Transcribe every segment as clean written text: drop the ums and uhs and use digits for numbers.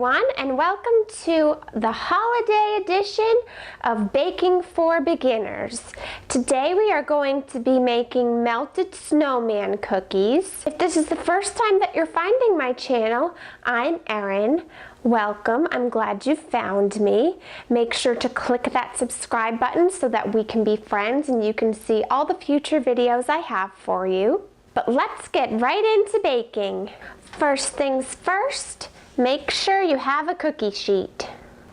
everyone, and welcome to the holiday edition of Baking for Beginners. Today we are going to be making Melted Snowman Cookies. If this is the first time that you're finding my channel, I'm Erin. Welcome, I'm glad you found me. Make sure to click that subscribe button so that we can be friends and you can see all the future videos I have for you. But let's get right into baking. First things first, make sure you have a cookie sheet.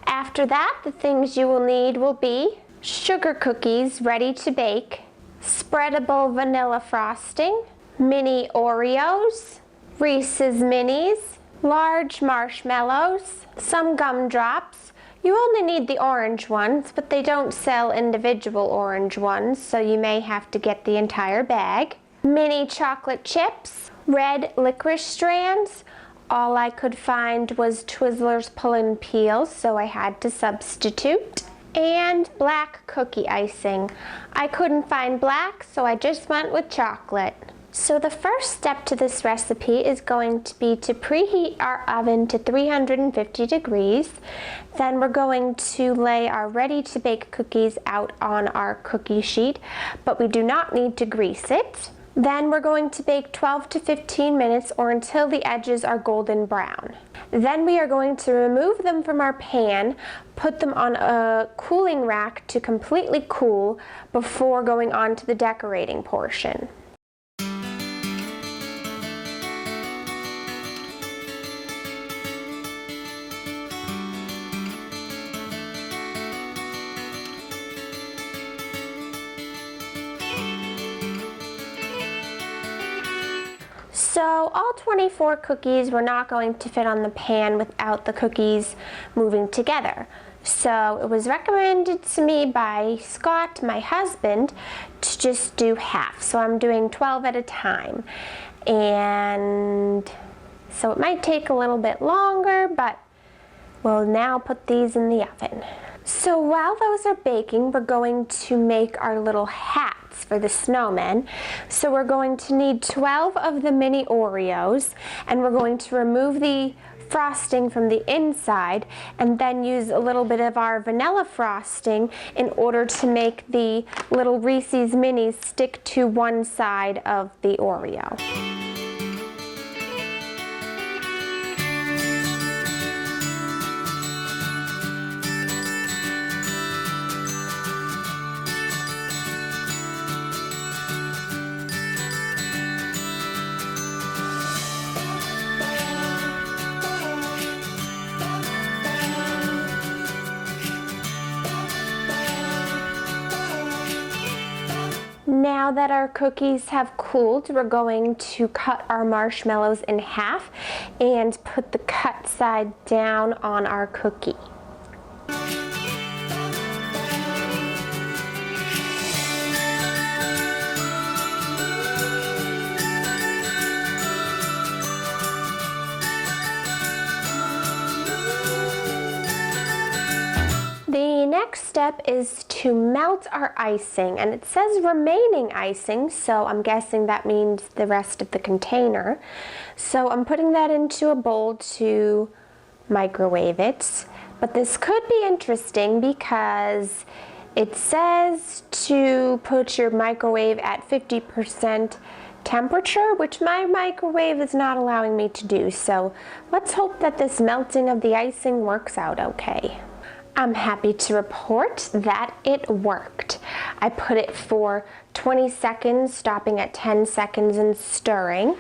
After that, the things you will need will be sugar cookies ready to bake, spreadable vanilla frosting, mini Oreos, Reese's Minis, large marshmallows, some gumdrops. You only need the orange ones, but they don't sell individual orange ones, so you may have to get the entire bag. Mini chocolate chips, red licorice strands. All I could find was Twizzlers Pull and Peel, so I had to substitute. And black cookie icing. I couldn't find black, so I just went with chocolate. So the first step to this recipe is going to be to preheat our oven to 350 degrees. Then we're going to lay our ready-to-bake cookies out on our cookie sheet, but we do not need to grease it. Then we're going to bake 12 to 15 minutes or until the edges are golden brown. Then we are going to remove them from our pan, put them on a cooling rack to completely cool before going on to the decorating portion. So all 24 cookies were not going to fit on the pan without the cookies moving together. So it was recommended to me by Scott, my husband, to just do half. So I'm doing 12 at a time. And so it might take a little bit longer, but we'll now put these in the oven. So while those are baking, we're going to make our little hats for the snowmen. So we're going to need 12 of the mini Oreos, and we're going to remove the frosting from the inside and then use a little bit of our vanilla frosting in order to make the little Reese's Minis stick to one side of the Oreo. Now that our cookies have cooled, we're going to cut our marshmallows in half and put the cut side down on our cookie. The next step is to melt our icing, and it says remaining icing, so I'm guessing that means the rest of the container. So I'm putting that into a bowl to microwave it, but this could be interesting because it says to put your microwave at 50% temperature, which my microwave is not allowing me to do, so let's hope that this melting of the icing works out okay. I'm happy to report that it worked. I put it for 20 seconds, stopping at 10 seconds and stirring,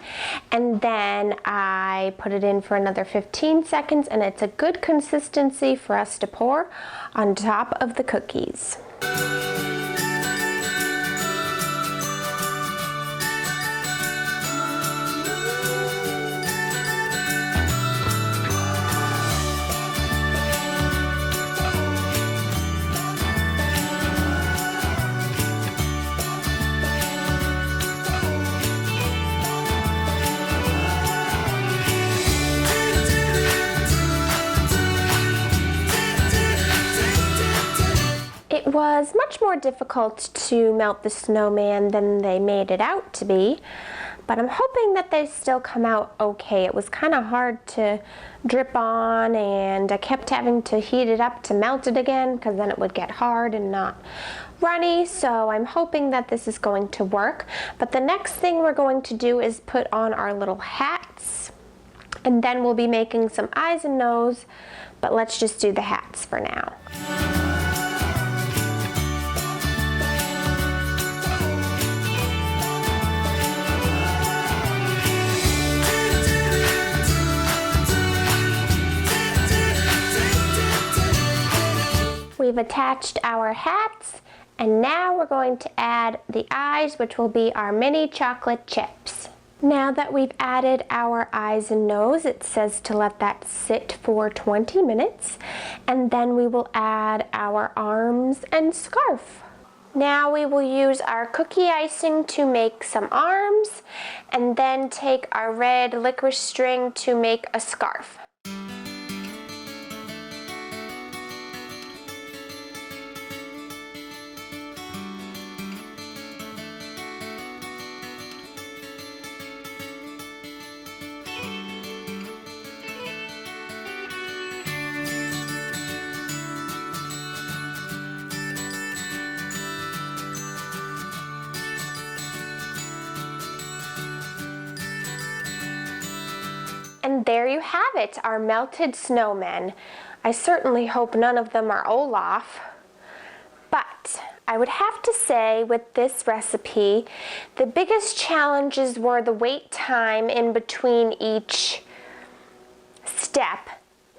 and then I put it in for another 15 seconds, and it's a good consistency for us to pour on top of the cookies. It was much more difficult to melt the snowman than they made it out to be, but I'm hoping that they still come out okay. It was kind of hard to drip on, and I kept having to heat it up to melt it again because then it would get hard and not runny. So I'm hoping that this is going to work. But the next thing we're going to do is put on our little hats, and then we'll be making some eyes and nose, but let's just do the hats for now. We've attached our hats, and now we're going to add the eyes, which will be our mini chocolate chips. Now that we've added our eyes and nose, it says to let that sit for 20 minutes, and then we will add our arms and scarf. Now we will use our cookie icing to make some arms, and then take our red licorice string to make a scarf. And there you have it, our melted snowmen. I certainly hope none of them are Olaf. But I would have to say with this recipe, the biggest challenges were the wait time in between each step,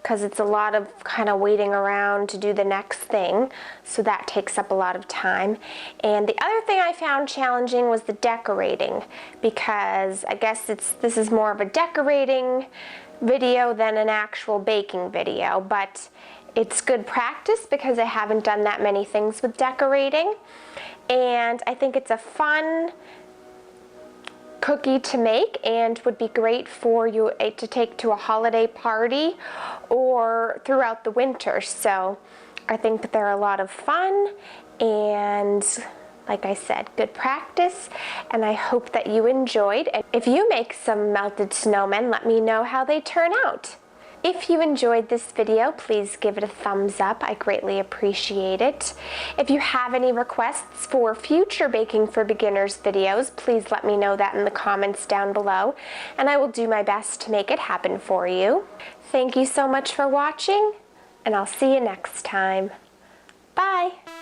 because it's a lot of kind of waiting around to do the next thing, so that takes up a lot of time. And the other thing I found challenging was the decorating, because I guess this is more of a decorating video than an actual baking video, but it's good practice because I haven't done that many things with decorating, and I think it's a fun cookie to make and would be great for you to take to a holiday party or throughout the winter. So I think they're a lot of fun, and like I said, good practice, and I hope that you enjoyed. And if you make some melted snowmen, let me know how they turn out. If you enjoyed this video, please give it a thumbs up. I greatly appreciate it. If you have any requests for future Baking for Beginners videos, please let me know that in the comments down below, and I will do my best to make it happen for you. Thank you so much for watching, and I'll see you next time. Bye!